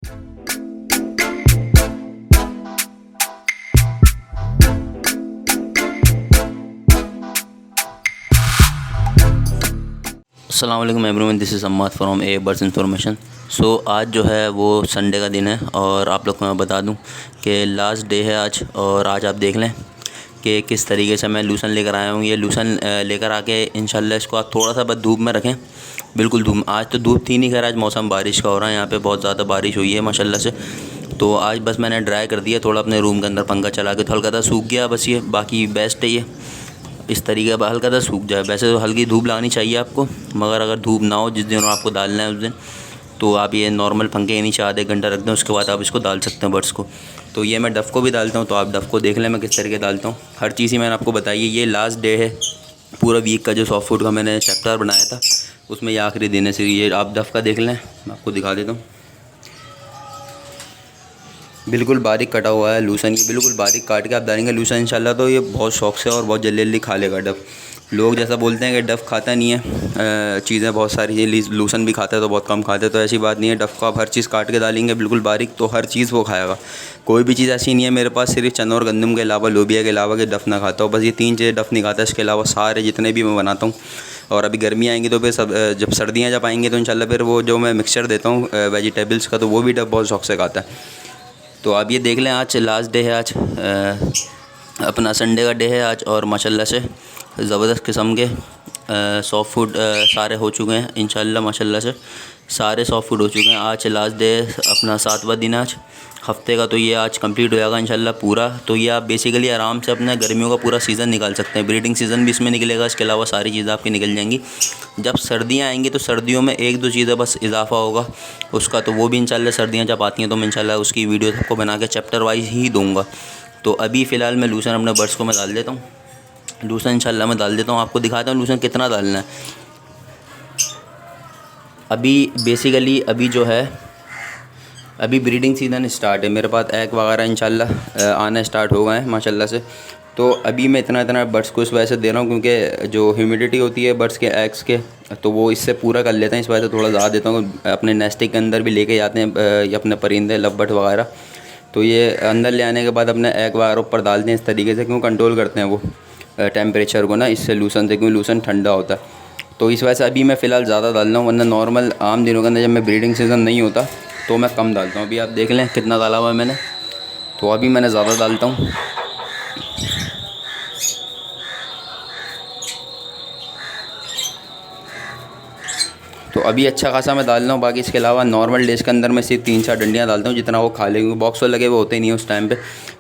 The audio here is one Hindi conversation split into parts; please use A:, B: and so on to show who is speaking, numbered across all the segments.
A: अस्सलाम वालेकुम everyone, this is Ammad from a birds information. So आज जो है वो संडे का दिन है और आप लोग को मैं बता दूं कि लास्ट डे है आज। और आज आप देख लें कि किस तरीके से मैं लूसन लेकर आया हूँ। ये लूसन लेकर आके इंशाल्लाह इसको आप थोड़ा सा बस धूप में रखें, बिल्कुल धूप। आज तो धूप थी नहीं, खैर आज मौसम बारिश का हो रहा है, यहाँ पे बहुत ज़्यादा बारिश हुई है माशाल्लाह से। तो आज बस मैंने ड्राई कर दिया थोड़ा अपने रूम के अंदर, पंखा चला के, तो हल्का सा सूख गया बस। ये बाकी बेस्ट है, ये इस तरीके का हल्का सा सूख जाए। वैसे तो हल्की धूप लगानी चाहिए आपको, मगर अगर धूप ना हो जिस दिन आपको डालना है उस दिन, तो आप ये नॉर्मल पंखे के नीचे आधे घंटा रख दें, उसके बाद आप इसको डाल सकते हैं बर्ड्स को। तो ये मैं डफ़ को भी डालता हूँ, तो आप डफ़ को देख लें मैं किस तरीके डालता हूँ। हर चीज़ ही मैंने आपको बताई है। ये लास्ट डे है पूरा वीक का, जो सॉफ्ट फूड का मैंने चैप्टर बनाया था उसमें ये आखिरी दिन है। सिर्फ ये आप डफ़ का देख लें, मैं आपको दिखा देता हूँ। बिल्कुल बारीक कटा हुआ है लूसन, ये बिल्कुल बारीक काट के आप डालेंगे लूसन इंशाल्लाह, तो ये बहुत शौक से और बहुत जल्दी जल्दी खा लेगा डफ़। लोग जैसा बोलते हैं कि डफ़ खाता नहीं है चीज़ें बहुत सारी, ये लूसन भी खाता है तो बहुत कम खाते हैं, तो ऐसी बात नहीं है। डफ़ को आप हर चीज़ काट के डालेंगे बिल्कुल बारीक, तो हर चीज़ वो खाएगा। कोई भी चीज़ ऐसी नहीं है मेरे पास सिर्फ चना और गंदम के अलावा, लोबिया के अलावा कि डफ़ ना खाता हो। बस ये 3 चीज़ें डफ़ नहीं खाता, इसके अलावा सारे जितने भी मैं बनाता हूँ। और अभी गर्मी आएंगी तो फिर सब, जब सर्दियाँ जब आएंगी तो इंशाल्लाह फिर वो जो मैं मिक्सचर देता हूँ वेजिटेबल्स का, तो वो भी डफ़ बहुत शौक से खाता है। तो आप ये देख लें, आज लास्ट डे है, आज अपना संडे का डे है आज। और माशाल्लाह से ज़बरदस्त किस्म के सॉफ्ट फूड सारे हो चुके हैं इंशाल्लाह, माशाल्लाह से सारे सॉफ्ट फूड हो चुके हैं। आज लास्ट डे अपना 7वां दिन आज हफ्ते का, तो ये आज कंप्लीट हो जाएगा इंशाल्लाह पूरा। तो ये आप बेसिकली आराम से अपना गर्मियों का पूरा सीज़न निकाल सकते हैं। ब्रीडिंग सीज़न भी इसमें निकलेगा, इसके अलावा सारी चीज़ें आपकी निकल जाएंगी। जब सर्दियाँ आएंगी तो सर्दियों में 1-2 चीज़ें बस इजाफा होगा उसका, तो वो भी इंशाल्लाह सर्दियाँ जब आती हैं तो मैं इंशाल्लाह उसकी वीडियो आपको बना के चैप्टर वाइज ही दूँगा। तो अभी फ़िलहाल मैं लूसन अपने बर्ड्स को मैं डाल देता हूँ। लूसन इंशाल्लाह मैं डाल देता हूँ, आपको दिखाता हूँ लूसन कितना डालना है। अभी बेसिकली अभी जो है अभी ब्रीडिंग सीज़न स्टार्ट है, मेरे पास एग वगैरह इंशाल्लाह आना स्टार्ट हो गए हैं माशाल्लाह से। तो अभी मैं इतना बर्ड्स को इस वजह से दे रहा हूँ क्योंकि जो ह्यूमिडिटी होती है बर्ड्स के एग्स के, तो वो इससे पूरा कर लेते हैं, इस वजह से थोड़ा ज़्यादा देता हूँ। अपने नेस्टिंग के अंदर भी लेके जाते हैं अपने परिंदे लव वगैरह, तो ये अंदर ले आने के बाद अपने एग वगैरह ऊपर डालते हैं इस तरीके से, क्यों कंट्रोल करते हैं वो टेम्परेचर को ना, इससे लूसन से, क्यों लूसन ठंडा होता है। तो इस वजह से अभी मैं फ़िलहाल ज़्यादा डाल रहा हूँ, वरना नॉर्मल आम दिनों के अंदर जब मैं ब्रीडिंग सीज़न नहीं होता तो मैं कम डालता हूँ। अभी आप देख लें कितना डाला हुआ है मैंने, तो अभी मैंने ज़्यादा डालता हूँ। तो अभी अच्छा खासा मैं डाल रहा हूँ। बाकी इसके अलावा नॉर्मल डेज़ के अंदर मैं सिर्फ 3-4 डंडियाँ डालता हूँ, जितना वो खा लेंगे। बॉक्स तो लगे हुए होते ही नहीं उस टाइम पे।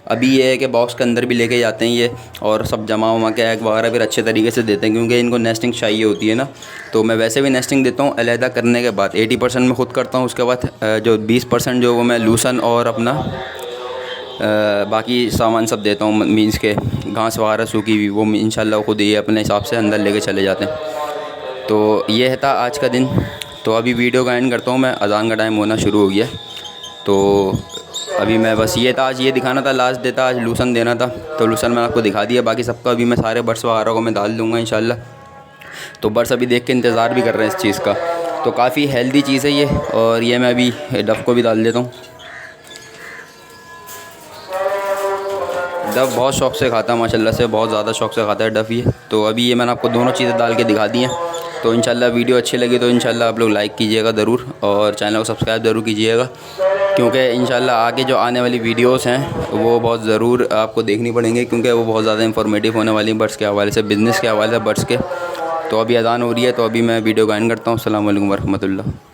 A: अभी ये है कि बॉक्स के अंदर भी लेके जाते हैं ये, और सब जमा वमा के एग वगैरह फिर अच्छे तरीके से देते हैं, क्योंकि इनको नेस्टिंग चाहिए होती है ना। तो मैं वैसे भी नेस्टिंग देता हूँ अलहदा करने के बाद, 80% मैं ख़ुद करता हूँ। उसके बाद जो 20% जो वो मैं लूसन और अपना बाकी सामान सब देता हूँ, मीन्स के घास वगैरह सूखी हुई, वो इंशाल्लाह खुद ये अपने हिसाब से अंदर लेके चले जाते हैं। तो ये था आज का दिन। तो अभी वीडियो का एंड करता हूँ मैं, अज़ान का टाइम होना शुरू हो गया। तो अभी मैं बस ये था, आज ये दिखाना था, लास्ट डे था, आज लूसन देना था, तो लूसन मैंने आपको दिखा दिया। बाकी सबका अभी मैं सारे बर्ड्स वगैरह को मैं डाल दूँगा इंशाल्लाह। तो बर्ड्स अभी देख के इंतज़ार भी कर रहे हैं इस चीज़ का। तो काफ़ी हेल्दी चीज़ है ये। और ये मैं अभी डफ़ को भी डाल देता हूँ। डफ़ बहुत शौक़ से खाता है माशाल्लाह से, बहुत ज़्यादा शौक़ से खाता है डफ़ ये। तो अभी ये मैंने आपको दोनों चीज़ें डाल के दिखा दी हैं। तो इंशाल्लाह वीडियो अच्छी लगी तो इंशाल्लाह आप लोग लाइक कीजिएगा ज़रूर, और चैनल को सब्सक्राइब ज़रूर कीजिएगा, क्योंकि इंशाल्लाह आगे जो आने वाली वीडियोस हैं वो बहुत ज़रूर आपको देखनी पड़ेंगी, क्योंकि वो बहुत ज़्यादा इंफॉर्मेटिव होने वाली बर्ड्स के हवाले से, बिज़नेस के हवाले से बर्ड्स के। तो अभी अज़ान हो रही है, तो अभी मैं वीडियो का एंड करता हूँ। अस्सलाम वालेकुम वरहमतुल्लाह।